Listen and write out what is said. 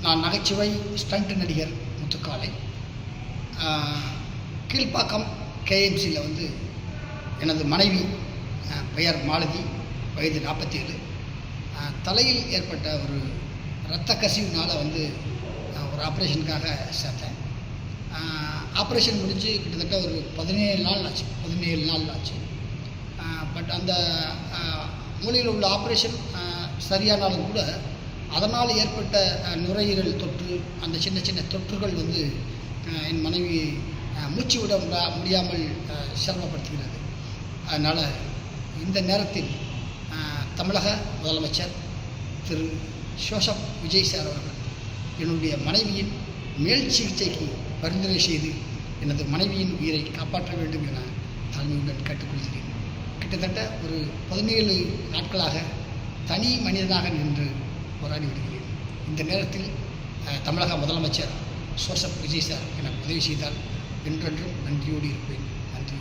நான் நகைச்சுவை ஸ்டண்ட் நடிகர் முத்துக்காலை. கீழ்ப்பாக்கம் கேஎம்சியில் வந்து எனது மனைவி பெயர் மாலதி, வயது 47. தலையில் ஏற்பட்ட ஒரு இரத்த கசிவினால் வந்து ஒரு ஆப்ரேஷனுக்காக சேர்த்தேன். ஆப்ரேஷன் முடிஞ்சு கிட்டத்தட்ட ஒரு 17 நாள் ஆச்சு. பட் அந்த மூளையில் உள்ள ஆப்ரேஷன் சரியானாலும் கூட அதனால் ஏற்பட்ட நுரையீரல் தொற்று, அந்த சின்ன சின்ன தொற்றுகள் வந்து என் மனைவி மூச்சு விட முடியாமல் சிரமப்படுத்துகிறது. அதனால் இந்த நேரத்தில் தமிழக முதலமைச்சர் திரு ஜோசப் விஜய் சார் அவர்கள் என்னுடைய மனைவியின் மேல் சிகிச்சைக்கு பரிந்துரை செய்து எனது மனைவியின் உயிரை காப்பாற்ற வேண்டும் என தாழ்மையுடன் கேட்டுக்கொள்கிறேன். கிட்டத்தட்ட ஒரு 17 நாட்களாக தனி மனிதனாக நின்று போராடி வருகிறேன். இந்த நேரத்தில் தமிழக முதலமைச்சர் ஜோசப் விஜய் சார் எனக்கு உதவி செய்தால் என்றென்றும் நன்றியோடு இருப்பேன். நன்றி.